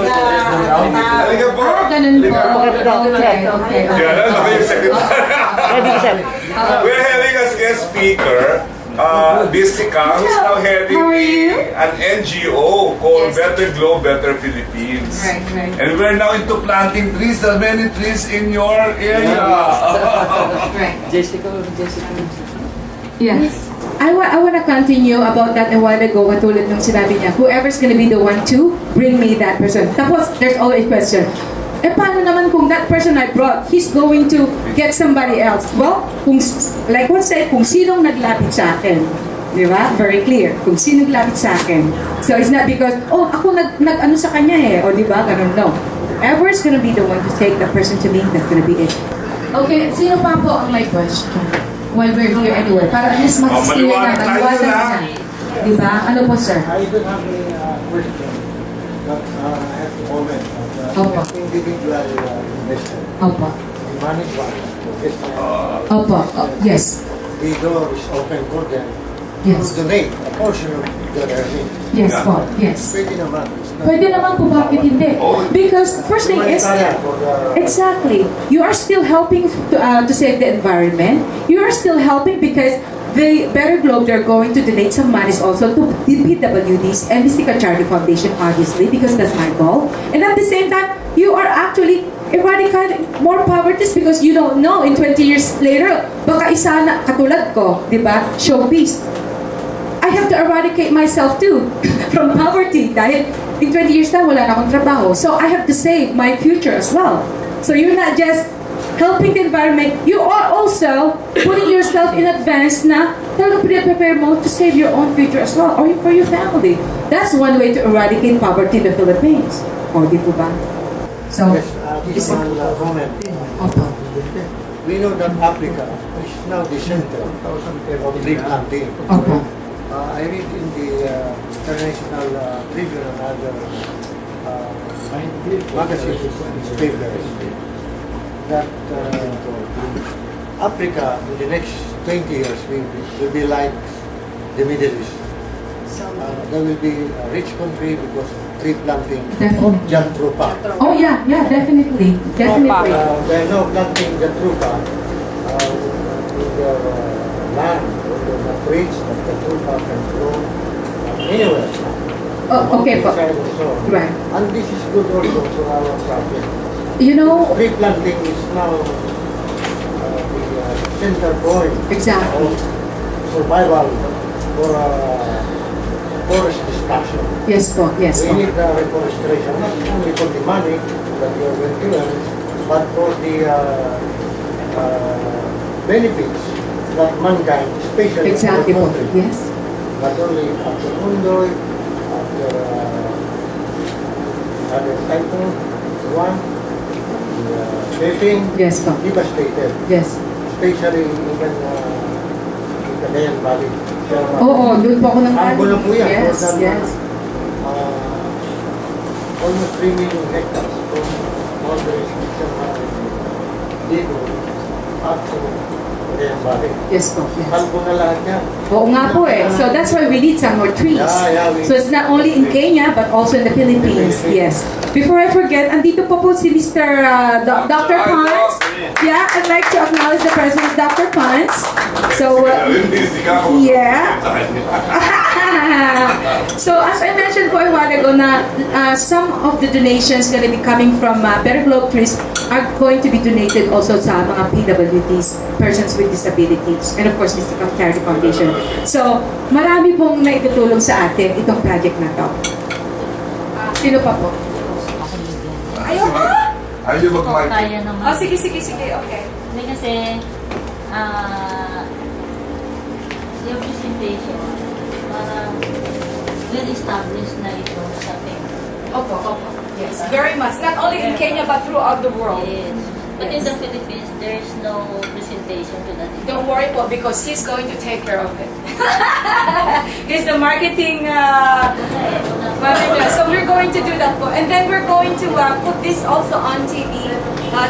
Halika po. Ganun po. Okay. Yan, ano ba yung secretary? We're having as guest speaker, Mystica'S, now heading an NGO called Better Globe, Better Philippines. Right. And we're now into planting trees. There are many trees in your area. Right. Jessica. Yes. I want to continue about that a while ago, katulad nung sinabi niya, whoever's gonna be the one to bring me that person. Tapos, there's always a question. Paano naman kung that person I brought, he's going to get somebody else? Well, like what said, kung sinong naglapit sa akin. Di ba? Very clear. Kung sino naglapit sa akin. So, it's not because, ako nag-ano sa kanya o di ba? Ganun, no. Whoever's gonna be the one to take the person to me, that's gonna be it. Okay, sino pa po ang may question? While we're here anyway, para at least mag-steer na, mag-water na. Diba? Ano po, sir? I don't have any question, but I have to comment Opo. individual investor. Opo. In MANILA, Opo. Yes. the door is open for them Yes. to donate a portion of their earnings. Yes po. Yes. Pwede naman. It's not- Pwede naman po, bakit hindi? Because first thing is, Humanitarian for the- exactly, you are still helping to save the environment. You are still helping because the Better Globe, they're going to donate some monies also to the PWDs and Mystica'S Charity Foundation, obviously, because that's my goal. And at the same time, you are actually eradicating more poverty because you don't know in 20 years later, baka isa na katulad ko, di ba? Showbiz. I have to eradicate myself too from poverty dahil in 20 years na wala na akong trabaho. So I have to save my future as well. So you're not just helping the environment, you are also putting yourself in advance na talagang prepare mo to save your own future as well or for your family. That's one way to eradicate poverty in the Philippines. O, di po ba? So, Yes, just one comment. opo. We know that Africa is now the center of tree planting. Opo. I read in the International Tribune and other magazines, newspapers, that Africa in the next 20 years will be like the Middle East. There will be a rich country because of tree planting, Definitely. jatrupa. Oh yeah, definitely. Definitely. They are now planting jatrupa in their land, in the trees that jatrupa can grow anywhere. Oh, okay po. Mountainside and so on. Right. And this is good also for our project. You know, Tree planting is now the center point exactly. of survival for forest discussion. Yes po, yes We po. need reforestation, not only for the money that we are going to earn, but for the benefits that mankind, especially Exactly for po. the country, Yes. not only after Undoy, after other typhoon, one, shaping, Yes po. devastated, Yes. especially even in Cagayan Valley. Oo, doon po ako nang Ang gulo po yan. Yes, More than, yes. Almost 3 million hectares from all the restrictions dito up to Cagayan Valley. Yes po, yes. Kalbo na lahat yan. Oo nga po eh. So that's why we need some more trees. So it's not only in Kenya but also in the Philippines. Yes. Before I forget, andito po si Mr. Dr. Pons. Yeah, I'd like to acknowledge the presence of Dr. Pons. So, yeah. So as I mentioned po a while ago na some of the donations going to be coming from Better Globe Trees are going to be donated also sa mga PWDs, persons with disabilities, and of course, Mystica'S Charity Foundation. So, marami pong naitutulong sa atin itong project na to. Sino pa po? Ayaw mo? Ayaw niyo mag-mic. Kaya naman. Oh, sige, okay. Hindi kasi, yung presentation, parang well-established na ito sa ating. Opo. Yes, very much. Not only in Kenya but throughout the world. Yes. But in the Philippines, there's no presentation to that. Don't worry po because he's going to take care of it. He's the marketing manager. So we're going to do that po. And then we're going to put this also on TV,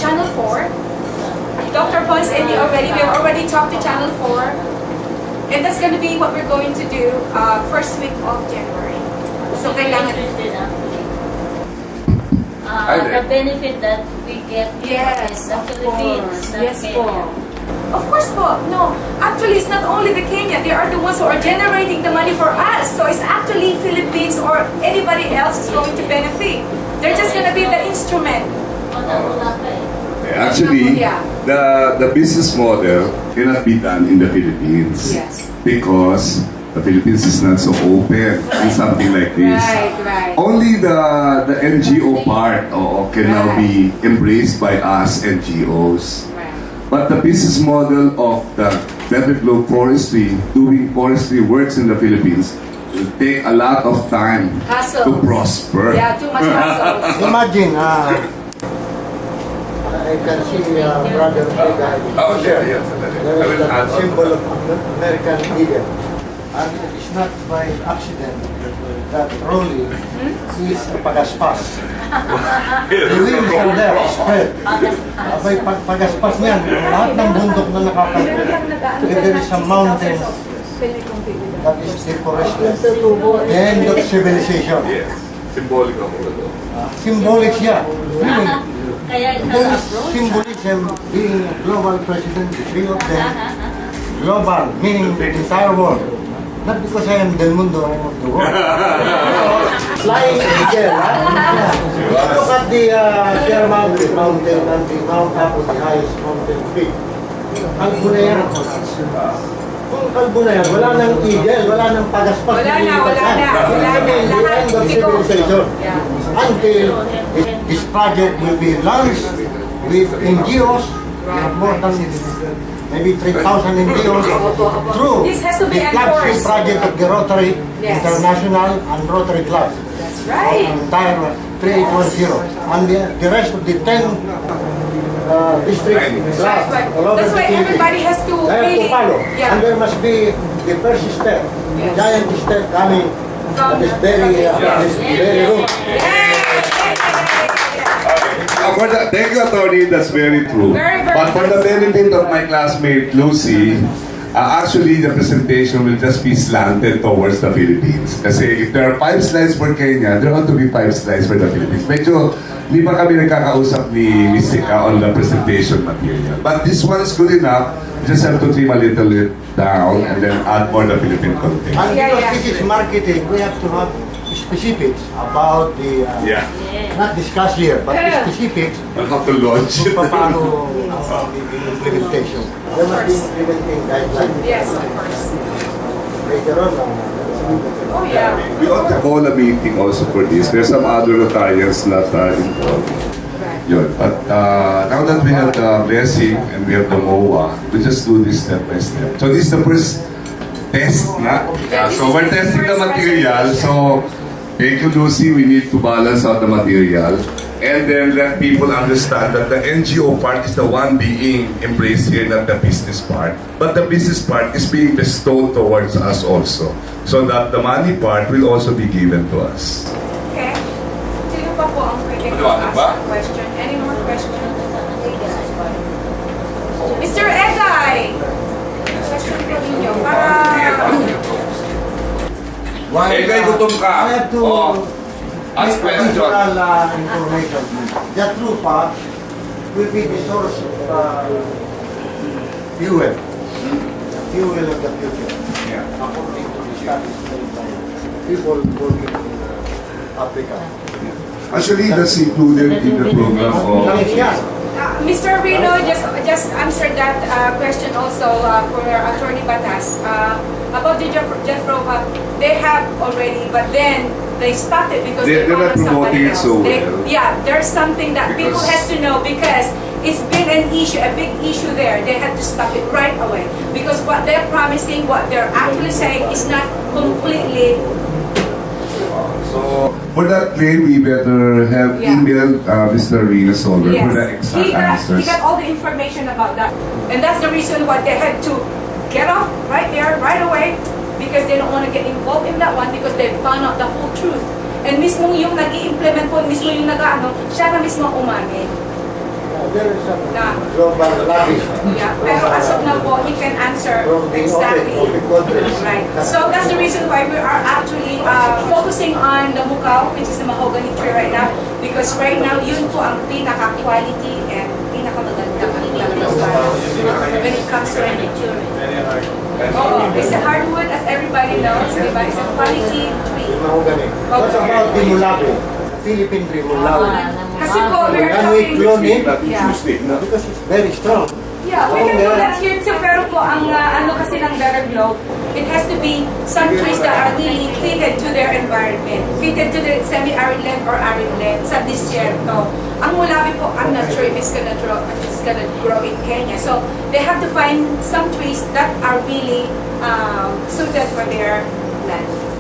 Channel 4. Dr. Pons and we have already talked to Channel 4. And that's going to be what we're going to do first week of January. So kailangan. Interested actually. the benefit that we get here Yes, in the of Philippines, course. not Yes Kenya. po. Of course po. No, actually it's not only the Kenya. They are the ones who are generating the money for us. So it's actually Philippines or anybody else is going to benefit. They're just gonna be the instrument. Actually, Yeah. the business model cannot be done in the Philippines. Yes. Because the Philippines is not so open in something like this. Right. Only the NGO part can now be embraced by us NGOs. Right. But the business model of the Better Globe Forestry, doing forestry works in the Philippines, will take a lot of time to Hassles. prosper. Yeah, too much hassles. Imagine, I can see Brother Vega. Oh, yeah. There is that symbol of American eagle. And it's not by accident that Rolly is a pagaspas. The wings are there, spread. Abay, pagaspas niyan, lahat ng bundok na nakakalimutan. If there is a mountain that is deforested, the end of civilization. Yes. Symbolic ako ito. Symbolic siya. Meaning, Kaya it there has is approach. symbolism being a global president, the three of them. Global, meaning the entire world. Not because I am Del Mundo, I am of the world. Flying eagle, Look at the Sierra Mountain and the Mount Apo, the highest mountain peak. Kalbo na yan. Kung kalbo na yan, wala nang eagle, wala nang pagaspas. Wala na. The end of civilization. Until this project will be launched with NGOs, we have more than maybe 3,000 NGOs through This has to be the flagship enforced. project of the Rotary Yes. International and Rotary Club. That's right. Entire 3810. And the rest of the 10 district clubs all over That's the why Philippines. everybody has to They have to really, follow. yeah. And there must be the first step, Yes. giant step coming. That is very root. Thank you, Attorney. That's very true. Very, very But for the benefit of my classmate Lucy, actually the presentation will just be slanted towards the Philippines. Kasi if there are 5 slides for Kenya, there ought to be 5 slides for the Philippines. Medyo hindi pa kami nagkakausap ni Mystica on the presentation material. But this one is good enough. You just have to trim a little bit down and then add more the Philippine content. And Yeah, because yeah. this is marketing, we have to have specifics about the, Yeah. not discuss here, but the Yeah. specifics I'll have to launch it. kung paano ang implementation. There must be implementing guidelines. Yes, of course. Later on, Oh yeah. We ought to call a meeting also for this. There's some other Rotarians that are involved. Right. Yun. But now that we have the blessing and we have the MOA, we just do this step by step. So this is the first test na. Yeah, this So is we're the testing the first material. presentation. So thank you, Lucy. We need to balance out the material. And then let people understand that the NGO part is the one being embraced here, not the business part. But the business part is being bestowed towards us also. So that the money part will also be given to us. Okay. Sino pa po ang pwede Ano, ano ask ba? a question? Any more questions? Mr. Egay! Question po ninyo. Para... Egay, gutom ka. I have to Oh. Ask make question. additional information. The trupa will be the source of fuel. Fuel of the future. Yeah. According to the studies made by people working in Africa. Actually, that's included in the program of... Mr. Rino just answered that question also for Attorney Batas. About the Jeffro Hub, they have already, but then they stopped it because They're not found somebody promoting it else. so They- well. Yeah, there's something that people Because- has to know because it's been an issue, a big issue there. They had to stop it right away because what they're promising, what they're actually saying is not completely. So, for that claim, we better have Yeah. emailed Mr. Rina Solver for the Yes, exact he answers. got all the information about that, and that's the reason why they had to get off right there, right away, because they don't want to get involved in that one because they found out the whole truth. And mismo yung nag-i-implement po, mismo yung nag-ano, siya na mismo umamin. there is some Na- global lobby. Yeah, pero as of now po, he can answer From the exactly. OPEC countries. Right. So that's the reason why we are actually focusing on the mukaw, which is the mahogany tree right now, because right now yun po ang pinaka-quality and pinaka-maganda when it comes to furniture. Oh, it's a hardwood, as everybody knows, diba? It's a quality tree. Mahogany. What about the Mulapo? Philippine tree Mulapo. Kasi po, we're Can we clone it? Yeah. Because it's very strong. Yeah, we can do that here too, pero po, ang ano kasi ng Better Globe, it has to be some trees that are really fitted to their environment, fitted to the semi-arid land or arid land sa desierto. Ang mulabi po, I'm not sure if it's gonna grow in Kenya. So, they have to find some trees that are really suited for their land.